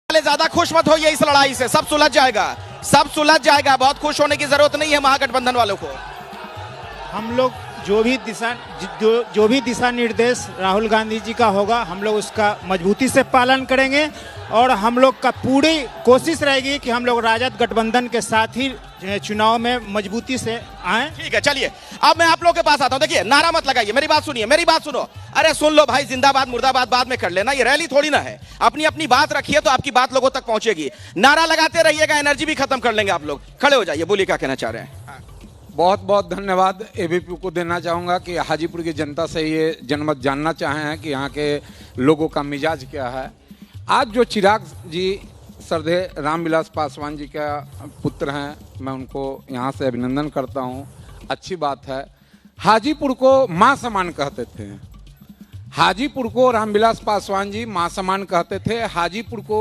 वाले ज्यादा खुश मत होइए इस लड़ाई से, सब सुलझ जाएगा, सब सुलझ जाएगा। बहुत खुश होने की जरूरत नहीं है महागठबंधन वालों को। हम लोग जो भी दिशा निर्देश राहुल गांधी जी का होगा, हम लोग उसका मजबूती से पालन करेंगे और हम लोग का पूरी कोशिश रहेगी कि हम लोग राजद गठबंधन के साथ ही चुनाव में मजबूती से आए। ठीक है, चलिए अब मैं आप लोगों के पास आता हूं। देखिए, नारा मत लगाइए, मेरी बात सुनिए, मेरी बात सुनो। अरे सुन लो भाई, जिंदाबाद मुर्दाबाद बाद में कर लेना, ये रैली थोड़ी ना है। अपनी अपनी बात रखिए तो आपकी बात लोगों तक पहुंचेगी। नारा लगाते रहिएगा, एनर्जी भी खत्म कर लेंगे आप लोग। खड़े हो जाइए, बोलिए क्या कहना चाह रहे हैं। बहुत बहुत धन्यवाद एबीपी को देना चाहूँगा कि हाजीपुर की जनता से ये जनमत जानना चाहे हैं कि यहाँ के लोगों का मिजाज क्या है। आज जो चिराग जी श्रद्धेय रामविलास पासवान जी का पुत्र हैं, मैं उनको यहाँ से अभिनंदन करता हूँ, अच्छी बात है। हाजीपुर को माँ समान कहते थे, हाजीपुर को रामविलास पासवान जी माँ समान कहते थे। हाजीपुर को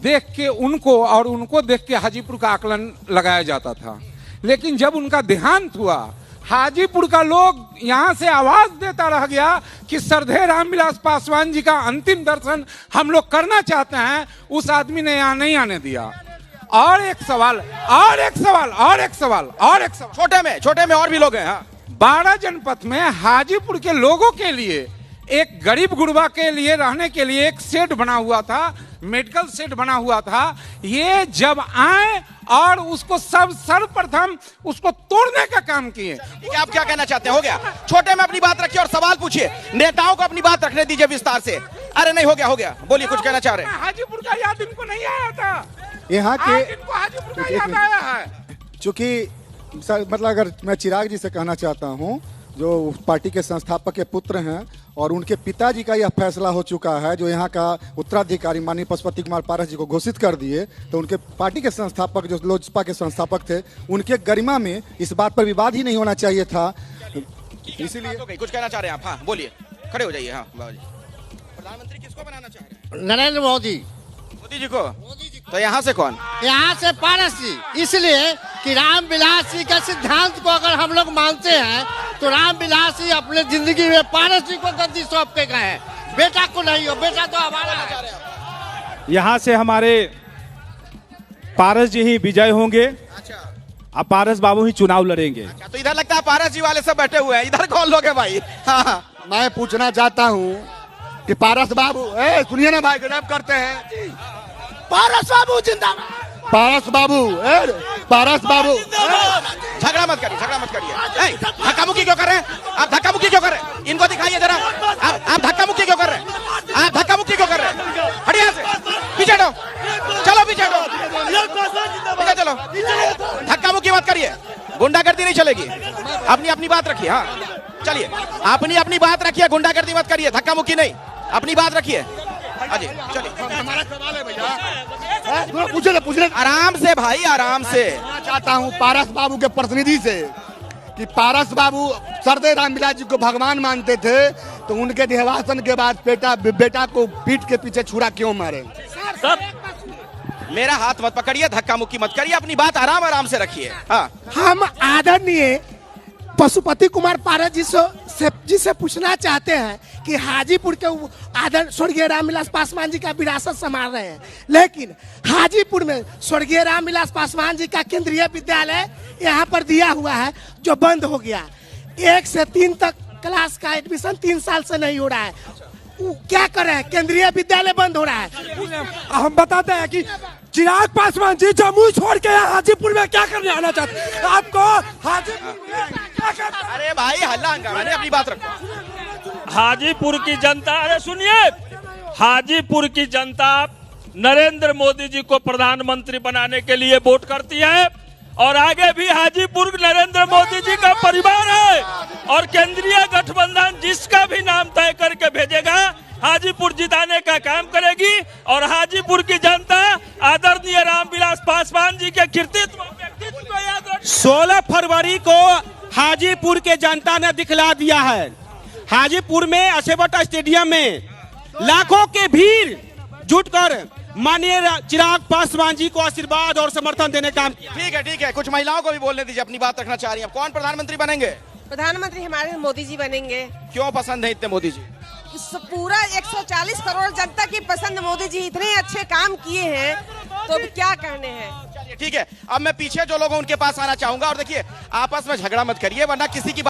देख के उनको और उनको देख के हाजीपुर का आकलन लगाया जाता था, लेकिन जब उनका देहांत हुआ, हाजीपुर का लोग यहाँ से आवाज देता रह गया कि श्रद्धेय रामविलास पासवान जी का अंतिम दर्शन हम लोग करना चाहते हैं। उस आदमी ने यहाँ नहीं आने दिया। और एक सवाल, छोटे में और भी लोग हैं। हाँ, 12 जनपद में हाजीपुर के लोगों के लिए, एक गरीब गुरबा के लिए रहने के लिए एक शेड बना हुआ था, मेडिकल शेड बना हुआ था। ये जब आए और उसको सर्वप्रथम उसको तोड़ने का काम किए। आप क्या कहना चाहते हैं? हो गया, छोटे में अपनी बात रखिए और सवाल पूछिए। नेताओं को अपनी बात रखने दीजिए विस्तार से। अरे नहीं, हो गया, बोलिए, कुछ कहना चाह रहे हैं। हाजीपुर का याद इनको नहीं आया था, यहाँ के इनको हाजीपुर का याद आया है। चूंकि मतलब अगर मैं चिराग जी से कहना चाहता हूँ, जो पार्टी के संस्थापक के पुत्र हैं और उनके पिताजी का यह फैसला हो चुका है, जो यहाँ का उत्तराधिकारी माननीय पशुपति कुमार पारस जी को घोषित कर दिए, तो उनके पार्टी के संस्थापक, जो लोजपा के संस्थापक थे, उनके गरिमा में इस बात पर विवाद ही नहीं होना चाहिए था। इसलिए कुछ कहना चाह रहे हैं आप? हाँ बोलिए, खड़े हो जाइए। हाँ बाबा जी, प्रधानमंत्री किसको बनाना चाह रहे हैं? नरेंद्र मोदी जी को। तो यहाँ से कौन? यहाँ से पारस जी, इसलिए कि रामविलास जी के सिद्धांत को अगर हम लोग मानते हैं तो रामविलास जी अपने जिंदगी में पारस जी को गद्दी सौंप के गए, बेटा को नहीं हो, बेटा तो हमारा है। यहाँ से हमारे पारस जी ही विजय होंगे। अच्छा, अब पारस बाबू ही चुनाव लड़ेंगे। अच्छा, तो इधर लगता है पारस जी वाले सब बैठे हुए हैं, इधर कौन लोग हैं भाई? हाँ, मैं पूछना चाहता हूँ कि पारस बाबू, सुनिए ना भाई, गजब करते हैं। पारस बाबू जिंदाबाद, पारस बाबू, पारस बाबू। झगड़ा मत करिए। धक्का मुक्की क्यों कर रहे हैं आप? धक्का मुक्की क्यों कर रहे हैं? इनको दिखाइए जरा, आप धक्का मुक्की क्यों कर रहे हैं? आप धक्का मुक्की क्यों कर रहे हैं? हटिए से, पीछे हटो, चलो पीछे हटो, चलो। धक्का मुक्की मत करिए, गुंडागर्दी नहीं चलेगी। अपनी बात रखिए। हाँ चलिए, अपनी बात रखिए, गुंडागर्दी मत करिए, धक्का मुक्की नहीं, अपनी बात रखिए। अजी चलिए, हमारा सवाल है भैया, पूछे आराम से भाई, आराम से। चाहता हूँ पारस बाबू के प्रतिनिधि से कि पारस बाबू श्रद्धेय रामविलास जी को भगवान मानते थे, तो उनके देहावसान के बाद बेटा को पीठ के पीछे छुरा क्यों मारे? मेरा हाथ मत पकड़िए, धक्का मुक्की मत करिए, अपनी बात आराम से रखिए। हाँ, हम आदरणीय पशुपति कुमार पारस जी से पूछना चाहते हैं कि हाजीपुर के आदर स्वर्गीय रामविलास पासवान जी का विरासत संभाल रहे हैं, लेकिन हाजीपुर में स्वर्गीय रामविलास पासवान जी का केंद्रीय विद्यालय यहाँ पर दिया हुआ है, जो बंद हो गया। 1 से 3 तक क्लास का एडमिशन 3 साल से नहीं हो रहा है। क्या करें? केंद्रीय विद्यालय बंद हो रहा है। हम बताते हैं कि चिराग पासवान जी जम्मू छोड़ के हाजीपुर में क्या करने आना चाहते हैं? आपको हाजीपुर में क्या करना? अरे भाई, हल्ला हंगामा नहीं, अपनी बात रखो। हाजीपुर की जनता, अरे सुनिए, हाजीपुर की जनता नरेंद्र मोदी जी को प्रधानमंत्री बनाने के लिए वोट करती है और आगे भी हाजीपुर नरेंद्र मोदी जी का परिवार है और केंद्रीय गठबंधन जिसका भी नाम तय करके भेजेगा, हाजीपुर जिताने का काम करेगी। और हाजीपुर की जनता आदरणीय रामविलास पासवान जी के कृतित्व व्यक्तित्व को याद रख 16 फरवरी को हाजीपुर के जनता ने दिखला दिया है। हाजीपुर में असेवट स्टेडियम में लाखों के भीड़ जुटकर माननीय चिराग पासवान जी को आशीर्वाद और समर्थन देने का। ठीक है, कुछ महिलाओं को भी बोलने दीजिए, अपनी बात रखना चाह रही हैं। कौन प्रधानमंत्री बनेंगे? प्रधानमंत्री हमारे मोदी जी बनेंगे। क्यों पसंद है इतने मोदी जी? पूरा 140 करोड़ जनता की पसंद मोदी जी इतने अच्छे काम किए हैं, तो अब क्या कहने हैं। ठीक है, अब मैं पीछे जो लोग हैं उनके पास आना चाहूंगा। और देखिए, आपस में झगड़ा मत करिए, वरना किसी की